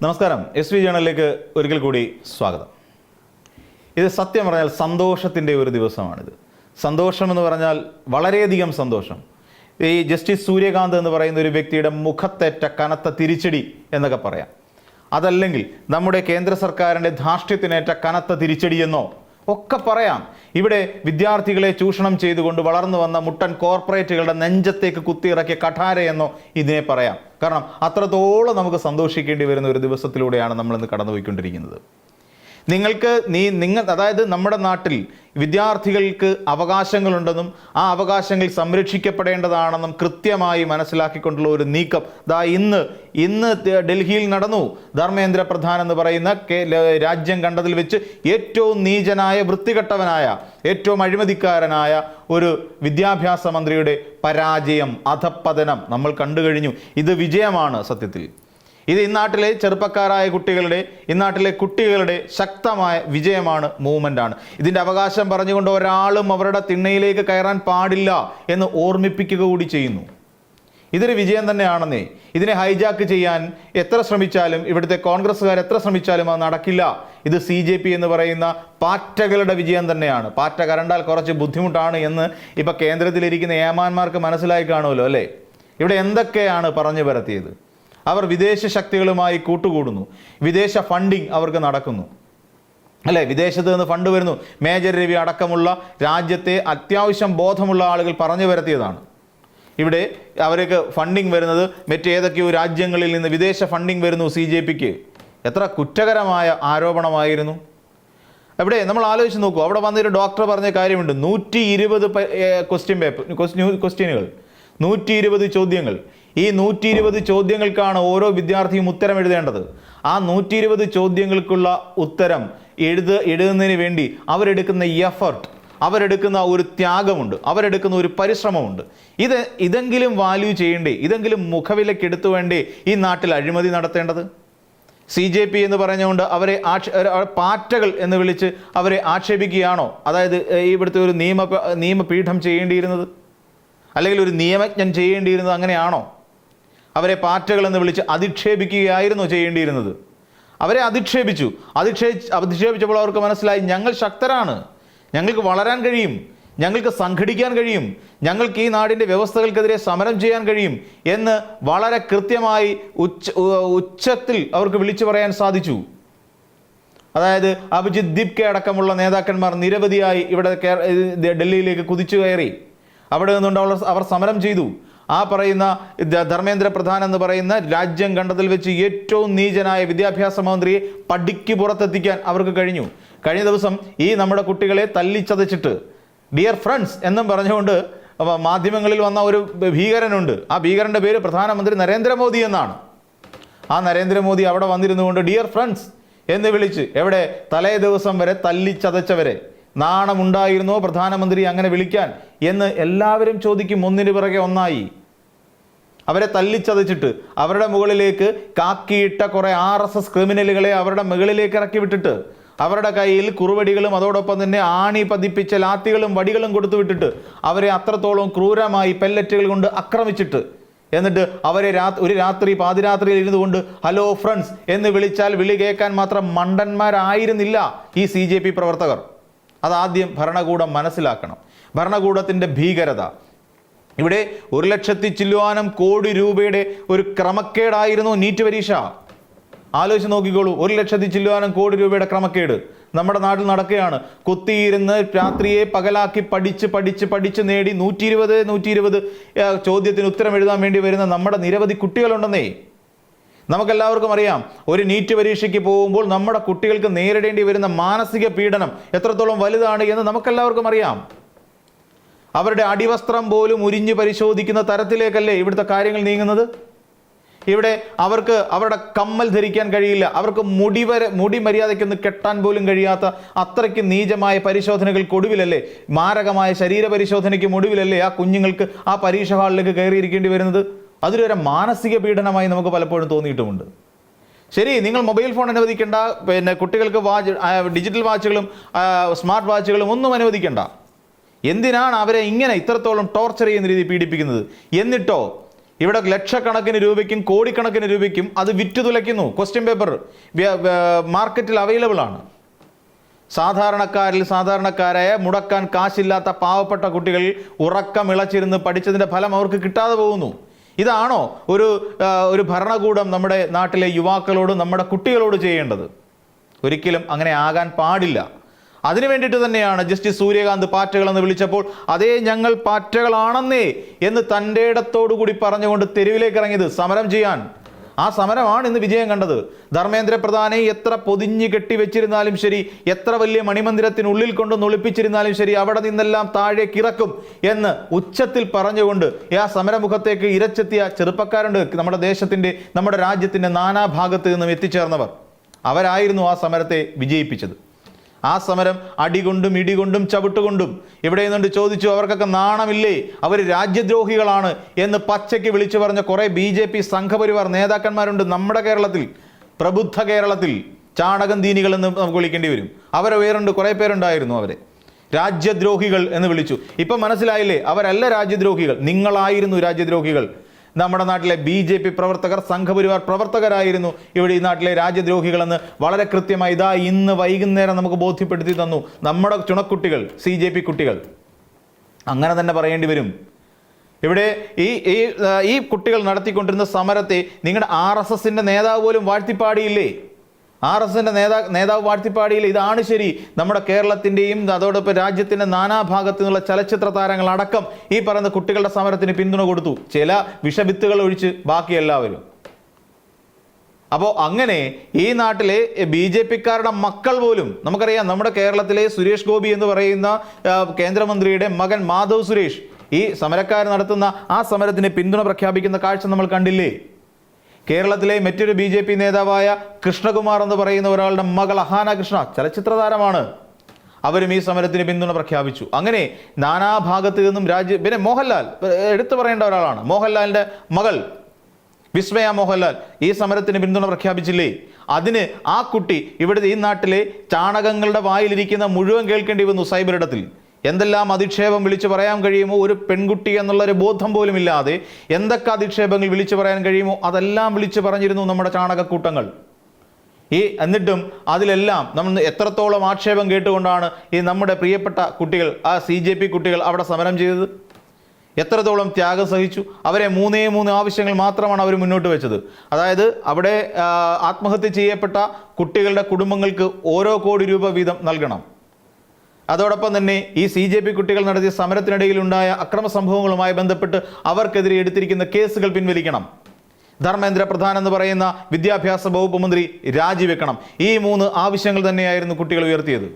നമസ്കാരം. SV ജേണലിലേക്ക് ഒരിക്കൽ കൂടി സ്വാഗതം. ഇത് സത്യം പറഞ്ഞാൽ സന്തോഷത്തിൻ്റെ ഒരു ദിവസമാണിത്. സന്തോഷമെന്ന് പറഞ്ഞാൽ വളരെയധികം സന്തോഷം. ഈ ജസ്റ്റിസ് സൂര്യകാന്ത് എന്ന് പറയുന്ന ഒരു വ്യക്തിയുടെ മുഖത്തേറ്റ കനത്ത തിരിച്ചടി എന്നൊക്കെ പറയാം. അതല്ലെങ്കിൽ നമ്മുടെ കേന്ദ്ര സർക്കാരിൻ്റെ ധാർഷ്ട്യത്തിനേറ്റ കനത്ത തിരിച്ചടിയെന്നോ ഒക്കെ പറയാം. ഇവിടെ വിദ്യാർത്ഥികളെ ചൂഷണം ചെയ്തുകൊണ്ട് വളർന്നു വന്ന മുട്ടൻ കോർപ്പറേറ്റുകളുടെ നെഞ്ചത്തേക്ക് കുത്തിയിറക്കിയ കഠാരയെന്നോ ഇതിനെ പറയാം. കാരണം അത്രത്തോളം നമുക്ക് സന്തോഷിക്കേണ്ടി വരുന്ന ഒരു ദിവസത്തിലൂടെയാണ് നമ്മളിന്ന് കടന്നുപോയിക്കൊണ്ടിരിക്കുന്നത്. അതായത് നമ്മുടെ നാട്ടിൽ വിദ്യാർത്ഥികൾക്ക് അവകാശങ്ങളുണ്ടെന്നും ആ അവകാശങ്ങൾ സംരക്ഷിക്കപ്പെടേണ്ടതാണെന്നും കൃത്യമായി മനസ്സിലാക്കിക്കൊണ്ടുള്ള ഒരു നീക്കം ഇന്ന് ഡൽഹിയിൽ നടന്നു. ധർമ്മേന്ദ്ര പ്രധാൻ എന്ന് പറയുന്ന രാജ്യം കണ്ടതിൽ വെച്ച് ഏറ്റവും നീചനായ, വൃത്തികെട്ടവനായ, ഏറ്റവും അഴിമതിക്കാരനായ ഒരു വിദ്യാഭ്യാസ മന്ത്രിയുടെ പരാജയം, അധപ്പതനം നമ്മൾ കണ്ടു കഴിഞ്ഞു. ഇത് വിജയമാണ് സത്യത്തിൽ. ഇത് ഇന്നാട്ടിലെ ചെറുപ്പക്കാരായ ഇന്നാട്ടിലെ കുട്ടികളുടെ ശക്തമായ വിജയമാണ്, മൂവ്മെൻ്റാണ്. ഇതിൻ്റെ അവകാശം പറഞ്ഞുകൊണ്ട് ഒരാളും അവരുടെ തിണ്ണയിലേക്ക് കയറാൻ പാടില്ല എന്ന് ഓർമ്മിപ്പിക്കുക കൂടി ചെയ്യുന്നു. ഇതൊരു വിജയം തന്നെയാണെന്നേ. ഇതിനെ ഹൈജാക്ക് ചെയ്യാൻ എത്ര ശ്രമിച്ചാലും, ഇവിടുത്തെ കോൺഗ്രസ്സുകാർ എത്ര ശ്രമിച്ചാലും അത് നടക്കില്ല. ഇത് CJP എന്ന് പറയുന്ന പാറ്റകളുടെ വിജയം തന്നെയാണ്. പാറ്റ കരണ്ടാൽ കുറച്ച് ബുദ്ധിമുട്ടാണ് എന്ന് ഇപ്പം കേന്ദ്രത്തിലിരിക്കുന്ന ഏമാന്മാർക്ക് മനസ്സിലായി കാണുമല്ലോ അല്ലേ? ഇവിടെ എന്തൊക്കെയാണ് പറഞ്ഞു പരത്തിയത്? അവർ വിദേശ ശക്തികളുമായി കൂട്ടുകൂടുന്നു. വിദേശ ഫണ്ടിങ് അവർക്ക് നടക്കുന്നു അല്ലേ? വിദേശത്ത് നിന്ന് ഫണ്ട് വരുന്നു. മേജർ രവി അടക്കമുള്ള രാജ്യത്തെ അത്യാവശ്യം ബോധമുള്ള ആളുകൾ പറഞ്ഞു വരുത്തിയതാണ്. ഇവിടെ അവർക്ക് ഫണ്ടിങ് വരുന്നത് മറ്റേതൊക്കെയോ രാജ്യങ്ങളിൽ നിന്ന് വിദേശ ഫണ്ടിങ് വരുന്നു CJPക്ക്. എത്ര കുറ്റകരമായ ആരോപണമായിരുന്നു. അവിടെ നമ്മൾ ആലോചിച്ച് നോക്കൂ. അവിടെ വന്നൊരു ഡോക്ടർ പറഞ്ഞ കാര്യമുണ്ട്. 120 ക്വസ്റ്റ്യനുകൾ, 120 ചോദ്യങ്ങൾ. ഈ 120 ചോദ്യങ്ങൾക്കാണ് ഓരോ വിദ്യാർത്ഥിയും ഉത്തരം എഴുതേണ്ടത്. ആ 120 ചോദ്യങ്ങൾക്കുള്ള ഉത്തരം എഴുതുന്നതിന് വേണ്ടി അവരെടുക്കുന്ന എഫർട്ട്, അവരെടുക്കുന്ന ഒരു ത്യാഗമുണ്ട്, അവരെടുക്കുന്ന ഒരു പരിശ്രമമുണ്ട്. ഇതെങ്കിലും വാല്യൂ ചെയ്യേണ്ടേ? ഇതെങ്കിലും മുഖവിലക്കെടുത്തു വേണ്ടേ ഈ നാട്ടിൽ അഴിമതി നടത്തേണ്ടത്? CJP എന്ന് പറഞ്ഞുകൊണ്ട് അവരെ പാറ്റകൾ എന്ന് വിളിച്ച് അവരെ ആക്ഷേപിക്കുകയാണോ? അതായത് ഇവിടുത്തെ ഒരു നിയമപീഠം ചെയ്യേണ്ടിയിരുന്നത്, അല്ലെങ്കിൽ ഒരു നിയമജ്ഞൻ ചെയ്യേണ്ടിയിരുന്നത് അങ്ങനെയാണോ? അവരെ പാറ്റകൾ എന്ന് വിളിച്ച് അധിക്ഷേപിക്കുകയായിരുന്നു ചെയ്യേണ്ടിയിരുന്നത്. അവരെ അധിക്ഷേപിച്ചപ്പോൾ അവർക്ക് മനസ്സിലായി, ഞങ്ങൾ ശക്തരാണ്, ഞങ്ങൾക്ക് വളരാൻ കഴിയും, ഞങ്ങൾക്ക് സംഘടിക്കാൻ കഴിയും, ഞങ്ങൾക്ക് ഈ നാടിൻ്റെ വ്യവസ്ഥകൾക്കെതിരെ സമരം ചെയ്യാൻ കഴിയും എന്ന് വളരെ കൃത്യമായി ഉച്ചത്തിൽ അവർക്ക് വിളിച്ചു പറയാൻ സാധിച്ചു. അതായത് അഭിജിത് ദീപ്കെ അടക്കമുള്ള നേതാക്കന്മാർ നിരവധിയായി ഇവിടെ ഡൽഹിയിലേക്ക് കുതിച്ചു കയറി. അവിടെ നിന്നുകൊണ്ട് അവർ സമരം ചെയ്തു. ആ പറയുന്ന ധർമ്മേന്ദ്ര പ്രധാൻ എന്ന് പറയുന്ന രാജ്യം കണ്ടതിൽ വെച്ച് ഏറ്റവും നീചനായ വിദ്യാഭ്യാസ മന്ത്രിയെ പടിക്ക് പുറത്തെത്തിക്കാൻ അവർക്ക് കഴിഞ്ഞു. കഴിഞ്ഞ ദിവസം ഈ നമ്മുടെ കുട്ടികളെ തല്ലിച്ചതച്ചിട്ട് ഡിയർ ഫ്രണ്ട്സ് എന്നും പറഞ്ഞുകൊണ്ട് മാധ്യമങ്ങളിൽ വന്ന ഒരു ഭീകരനുണ്ട്. ആ ഭീകരൻ്റെ പേര് പ്രധാനമന്ത്രി നരേന്ദ്രമോദി എന്നാണ്. ആ നരേന്ദ്രമോദി അവിടെ വന്നിരുന്നുകൊണ്ട് ഡിയർ ഫ്രണ്ട്സ് എന്ന് വിളിച്ച് എവിടെ തലേ ദിവസം വരെ തല്ലിച്ചതച്ചവരെ നാണമുണ്ടായിരുന്നോ പ്രധാനമന്ത്രി അങ്ങനെ വിളിക്കാൻ എന്ന് എല്ലാവരും ചോദിക്കും. ഒന്നിനു പിറകെ ഒന്നായി അവരെ തല്ലിച്ചതച്ചിട്ട് അവരുടെ മുകളിലേക്ക് കാക്കിയിട്ട കുറേ RSS ക്രിമിനലുകളെ അവരുടെ മുകളിലേക്ക് ഇറക്കി വിട്ടിട്ട് അവരുടെ കയ്യിൽ കുറുവടികളും അതോടൊപ്പം തന്നെ ആണി പതിപ്പിച്ച ലാത്തികളും വടികളും കൊടുത്തു വിട്ടിട്ട് അവരെ അത്രത്തോളം ക്രൂരമായി പെല്ലറ്റുകൾ കൊണ്ട് ആക്രമിച്ചിട്ട് എന്നിട്ട് അവരെ ഒരു രാത്രി പാതിരാത്രിയിൽ ഇരുന്നു കൊണ്ട് ഹലോ ഫ്രണ്ട്സ് എന്ന് വിളിച്ചാൽ വിളി കേൾക്കാൻ മാത്രം മണ്ടന്മാരായിരുന്നില്ല ഈ CJP പ്രവർത്തകർ. അതാദ്യം ഭരണകൂടം മനസ്സിലാക്കണം. ഭരണകൂടത്തിൻ്റെ ഭീകരത. ഇവിടെ 1,00,000 ചില്ലുവാനം കോടി രൂപയുടെ ഒരു ക്രമക്കേടായിരുന്നു നീറ്റ് പരീക്ഷ. ആലോചിച്ച് നോക്കിക്കോളൂ. 1,00,000 ചില്ലുവാനം കോടി രൂപയുടെ ക്രമക്കേട് നമ്മുടെ നാട്ടിൽ നടക്കുകയാണ്. കുത്തിയിരുന്ന് രാത്രിയെ പകലാക്കി പഠിച്ച് നേടി 120 ചോദ്യത്തിന് ഉത്തരം എഴുതാൻ വേണ്ടി വരുന്ന നമ്മുടെ നിരവധി കുട്ടികളുണ്ടെന്നേ. നമുക്കെല്ലാവർക്കും അറിയാം, ഒരു നീറ്റ് പരീക്ഷയ്ക്ക് പോകുമ്പോൾ നമ്മുടെ കുട്ടികൾക്ക് നേരിടേണ്ടി വരുന്ന മാനസിക പീഡനം എത്രത്തോളം വലുതാണ് എന്ന് നമുക്കെല്ലാവർക്കും അറിയാം. അവരുടെ അടിവസ്ത്രം പോലും ഉരിഞ്ഞു പരിശോധിക്കുന്ന തരത്തിലേക്കല്ലേ ഇവിടുത്തെ കാര്യങ്ങൾ നീങ്ങുന്നത്. ഇവിടെ അവർക്ക് അവരുടെ കമ്മൽ ധരിക്കാൻ കഴിയില്ല, അവർക്ക് മുടി മര്യാദയ്ക്കൊന്ന് കെട്ടാൻ പോലും കഴിയാത്ത അത്രയ്ക്ക് നീചമായ പരിശോധനകൾക്കൊടുവിലല്ലേ, മാരകമായ ശരീര പരിശോധനയ്ക്ക് ഒടുവിലല്ലേ ആ കുഞ്ഞുങ്ങൾക്ക് ആ പരീക്ഷ ഹാളിലേക്ക് കയറിയിരിക്കേണ്ടി വരുന്നത്. അതൊരു മാനസിക പീഡനമായി നമുക്ക് പലപ്പോഴും തോന്നിയിട്ടുമുണ്ട്. ശരി, നിങ്ങൾ മൊബൈൽ ഫോൺ അനുവദിക്കേണ്ട, പിന്നെ കുട്ടികൾക്ക് ഡിജിറ്റൽ വാച്ചുകളും സ്മാർട്ട് വാച്ചുകളും ഒന്നും അനുവദിക്കേണ്ട. എന്തിനാണ് അവരെ ഇങ്ങനെ ഇത്രത്തോളം ടോർച്ചർ ചെയ്യുന്ന രീതി പീഡിപ്പിക്കുന്നത്? എന്നിട്ടോ ഇവിടെ ലക്ഷക്കണക്കിന് രൂപയ്ക്കും കോടിക്കണക്കിന് രൂപയ്ക്കും അത് വിറ്റു തുലയ്ക്കുന്നു. ക്വസ്റ്റ്യൻ പേപ്പർ മാർക്കറ്റിൽ അവൈലബിൾ ആണ്. സാധാരണക്കാരായ മുടക്കാൻ കാശില്ലാത്ത പാവപ്പെട്ട കുട്ടികൾ ഉറക്കമിളച്ചിരുന്ന് പഠിച്ചതിൻ്റെ ഫലം അവർക്ക് കിട്ടാതെ പോകുന്നു. ഇതാണോ ഒരു ഭരണകൂടം നമ്മുടെ നാട്ടിലെ യുവാക്കളോട്, നമ്മുടെ കുട്ടികളോട് ചെയ്യേണ്ടത്? ഒരിക്കലും അങ്ങനെ ആകാൻ പാടില്ല. അതിനു വേണ്ടിയിട്ട് തന്നെയാണ് ജസ്റ്റിസ് സൂര്യകാന്ത് പാറ്റകളെന്ന് വിളിച്ചപ്പോൾ അതേ ഞങ്ങൾ പാറ്റകളാണെന്നേ എന്ന് തൻ്റെ ഇടത്തോടുകൂടി പറഞ്ഞുകൊണ്ട് തെരുവിലേക്ക് ഇറങ്ങിയത് സമരം ചെയ്യാൻ. ആ സമരമാണ് ഇന്ന് വിജയം കണ്ടത്. ധർമ്മേന്ദ്ര പ്രധാനെ എത്ര പൊതിഞ്ഞ് കെട്ടിവെച്ചിരുന്നാലും ശരി, എത്ര വലിയ മണിമന്ദിരത്തിനുള്ളിൽ കൊണ്ടൊന്ന് ഒളിപ്പിച്ചിരുന്നാലും ശരി, അവിടെ നിന്നെല്ലാം താഴേക്ക് ഇറക്കും എന്ന് ഉച്ചത്തിൽ പറഞ്ഞുകൊണ്ട് ആ സമരമുഖത്തേക്ക് ഇരച്ചെത്തിയ ചെറുപ്പക്കാരുണ്ട്. നമ്മുടെ ദേശത്തിൻ്റെ, നമ്മുടെ രാജ്യത്തിൻ്റെ നാനാഭാഗത്ത് നിന്നും എത്തിച്ചേർന്നവർ. അവരായിരുന്നു ആ സമരത്തെ വിജയിപ്പിച്ചത്. ആ സമരം അടികൊണ്ടും ഇടികൊണ്ടും ചവിട്ടുകൊണ്ടും ഇവിടെ നിന്നുകൊണ്ട് ചോദിച്ചു, അവർക്കൊക്കെ നാണമില്ലേ, അവർ രാജ്യദ്രോഹികളാണ് എന്ന് പച്ചയ്ക്ക് വിളിച്ചു പറഞ്ഞ കുറേ BJP സംഘപരിവാർ നേതാക്കന്മാരുണ്ട് നമ്മുടെ കേരളത്തിൽ, പ്രബുദ്ധ കേരളത്തിൽ. ചാണകം ദീനികൾ എന്ന് നമുക്ക് വിളിക്കേണ്ടി വരും. അവരെ വേറുണ്ട്, കുറേ പേരുണ്ടായിരുന്നു. അവരെ രാജ്യദ്രോഹികൾ എന്ന് വിളിച്ചു. ഇപ്പം മനസ്സിലായില്ലേ, അവരല്ല രാജ്യദ്രോഹികൾ, നിങ്ങളായിരുന്നു രാജ്യദ്രോഹികൾ. നമ്മുടെ നാട്ടിലെ BJP പ്രവർത്തകർ, സംഘപരിവാർ പ്രവർത്തകരായിരുന്നു ഇവിടെ ഈ നാട്ടിലെ രാജ്യദ്രോഹികളെന്ന് വളരെ കൃത്യമായി ഇതാ ഇന്ന് വൈകുന്നേരം നമുക്ക് ബോധ്യപ്പെടുത്തി തന്നു നമ്മുടെ ചുണക്കുട്ടികൾ, CJP കുട്ടികൾ. അങ്ങനെ തന്നെ പറയേണ്ടി വരും. ഇവിടെ ഈ കുട്ടികൾ നടത്തിക്കൊണ്ടിരുന്ന സമരത്തെ നിങ്ങളുടെ RSSന്റെ നേതാവ് പോലും വാഴ്ത്തിപ്പാടിയില്ലേ? RSSന്റെ നേതാവ് വാഴ്ത്തിപ്പാടിയില്ലേ? ഇതാണ് ശരി. നമ്മുടെ കേരളത്തിൻ്റെയും അതോടൊപ്പം രാജ്യത്തിൻ്റെ നാനാഭാഗത്തു നിന്നുള്ള ചലച്ചിത്ര താരങ്ങളടക്കം ഈ പറയുന്ന കുട്ടികളുടെ സമരത്തിന് പിന്തുണ കൊടുത്തു. ചില വിഷവിത്തുകൾ ഒഴിച്ച് ബാക്കി എല്ലാവരും. അപ്പോൾ അങ്ങനെ ഈ നാട്ടിലെ BJPക്കാരുടെ മക്കൾ പോലും, നമുക്കറിയാം നമ്മുടെ കേരളത്തിലെ സുരേഷ് ഗോപി എന്ന് പറയുന്ന കേന്ദ്രമന്ത്രിയുടെ മകൻ മാധവ് സുരേഷ് ഈ സമരക്കാർ നടത്തുന്ന ആ സമരത്തിന് പിന്തുണ പ്രഖ്യാപിക്കുന്ന കാഴ്ച നമ്മൾ കണ്ടില്ലേ? കേരളത്തിലെ മറ്റൊരു BJP നേതാവായ കൃഷ്ണകുമാർ എന്ന് പറയുന്ന ഒരാളുടെ മകൾ അഹാന കൃഷ്ണ ചലച്ചിത്ര താരമാണ്. അവരും ഈ സമരത്തിന് പിന്തുണ പ്രഖ്യാപിച്ചു. അങ്ങനെ നാനാഭാഗത്ത് നിന്നും പിന്നെ മോഹൻലാൽ എടുത്തു പറയേണ്ട ഒരാളാണ്. മോഹൻലാലിൻ്റെ മകൾ വിസ്മയ മോഹൻലാൽ ഈ സമരത്തിന് പിന്തുണ പ്രഖ്യാപിച്ചില്ലേ? അതിന് ആ കുട്ടി ഇവിടുത്തെ ഈ നാട്ടിലെ ചാണകങ്ങളുടെ വായിലിരിക്കുന്ന മുഴുവൻ കേൾക്കേണ്ടി വന്നു സൈബർ ഇടത്തിൽ. എന്തെല്ലാം അധിക്ഷേപം വിളിച്ചു പറയാൻ കഴിയുമോ ഒരു പെൺകുട്ടി എന്നുള്ളൊരു ബോധം പോലും ഇല്ലാതെ എന്തൊക്കെ അധിക്ഷേപങ്ങൾ വിളിച്ചു പറയാൻ കഴിയുമോ അതെല്ലാം വിളിച്ചു പറഞ്ഞിരുന്നു നമ്മുടെ ചാണകക്കൂട്ടങ്ങൾ. എന്നിട്ടും അതിലെല്ലാം നമ്മൾ എത്രത്തോളം ആക്ഷേപം കേട്ടുകൊണ്ടാണ് ഈ നമ്മുടെ പ്രിയപ്പെട്ട കുട്ടികൾ, ആ CJP കുട്ടികൾ അവിടെ സമരം ചെയ്തത്? എത്രത്തോളം ത്യാഗം സഹിച്ചു? അവരെ മൂന്നേ ആവശ്യങ്ങൾ മാത്രമാണ് അവർ മുന്നോട്ട് വെച്ചത്. അതായത് അവിടെ ആത്മഹത്യ ചെയ്യപ്പെട്ട കുട്ടികളുടെ കുടുംബങ്ങൾക്ക് ഓരോ കോടി രൂപ വീതം നൽകണം. അതോടൊപ്പം തന്നെ ഈ CJP കുട്ടികൾ നടത്തിയ സമരത്തിനിടയിലുണ്ടായ അക്രമ സംഭവങ്ങളുമായി ബന്ധപ്പെട്ട് അവർക്കെതിരെ എടുത്തിരിക്കുന്ന കേസുകൾ പിൻവലിക്കണം. ധർമ്മേന്ദ്ര പ്രധാൻ എന്ന് പറയുന്ന വിദ്യാഭ്യാസ വകുപ്പ് മന്ത്രി രാജിവെക്കണം. ഈ 3 ആവശ്യങ്ങൾ തന്നെയായിരുന്നു കുട്ടികൾ ഉയർത്തിയത്.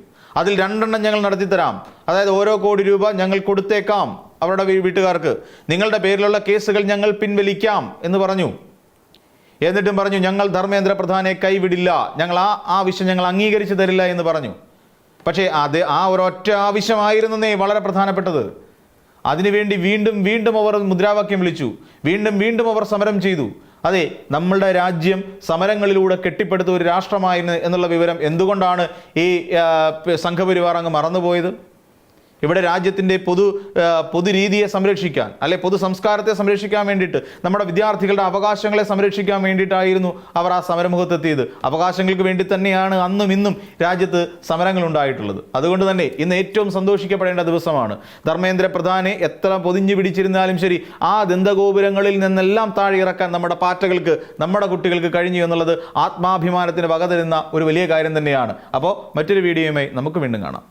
അതിൽ 2 ഞങ്ങൾ നടത്തിത്തരാം. അതായത് ഓരോ കോടി രൂപ ഞങ്ങൾ കൊടുത്തേക്കാം അവരുടെ വീട്ടുകാർക്ക്, നിങ്ങളുടെ പേരിലുള്ള കേസുകൾ ഞങ്ങൾ പിൻവലിക്കാം എന്ന് പറഞ്ഞു. എന്നിട്ടും പറഞ്ഞു ഞങ്ങൾ ധർമ്മേന്ദ്ര പ്രധാനെ കൈവിടില്ല, ഞങ്ങൾ ആ ആവശ്യം ഞങ്ങൾ അംഗീകരിച്ചു തരില്ല എന്ന് പറഞ്ഞു. പക്ഷേ ആ ഒരൊറ്റ ആവശ്യമായിരുന്നേ വളരെ പ്രധാനപ്പെട്ടത്. അതിനുവേണ്ടി വീണ്ടും അവർ മുദ്രാവാക്യം വിളിച്ചു, വീണ്ടും അവർ സമരം ചെയ്തു. അതെ, നമ്മളുടെ രാജ്യം സമരങ്ങളിലൂടെ കെട്ടിപ്പടുത്ത ഒരു രാഷ്ട്രമായിരുന്നു എന്നുള്ള വിവരം എന്തുകൊണ്ടാണ് ഈ സംഘപരിവാർ അങ്ങ് മറന്നുപോയത്? ഇവിടെ രാജ്യത്തിൻ്റെ പൊതുരീതിയെ സംരക്ഷിക്കാൻ, അല്ലെ പൊതു സംസ്കാരത്തെ സംരക്ഷിക്കാൻ വേണ്ടിയിട്ട്, നമ്മുടെ വിദ്യാർത്ഥികളുടെ അവകാശങ്ങളെ സംരക്ഷിക്കാൻ വേണ്ടിയിട്ടായിരുന്നു അവർ ആ സമരമുഖത്തെത്തിയത്. അവകാശങ്ങൾക്ക് വേണ്ടി തന്നെയാണ് അന്നും ഇന്നും രാജ്യത്ത് സമരങ്ങൾ ഉണ്ടായിട്ടുള്ളത്. അതുകൊണ്ട് തന്നെ ഇന്ന് ഏറ്റവും സന്തോഷിക്കപ്പെടേണ്ട ദിവസമാണ്. ധർമ്മേന്ദ്ര പ്രധാനെ എത്ര പൊതിഞ്ഞു പിടിച്ചിരുന്നാലും ശരി, ആ ദന്തഗോപുരങ്ങളിൽ നിന്നെല്ലാം താഴെ ഇറക്കാൻ നമ്മുടെ പാറ്റകൾക്ക്, നമ്മുടെ കുട്ടികൾക്ക് കഴിഞ്ഞു എന്നുള്ളത് ആത്മാഭിമാനത്തിന് വക തരുന്ന ഒരു വലിയ കാര്യം തന്നെയാണ്. അപ്പോൾ മറ്റൊരു വീഡിയോയുമായി നമുക്ക് വീണ്ടും കാണാം.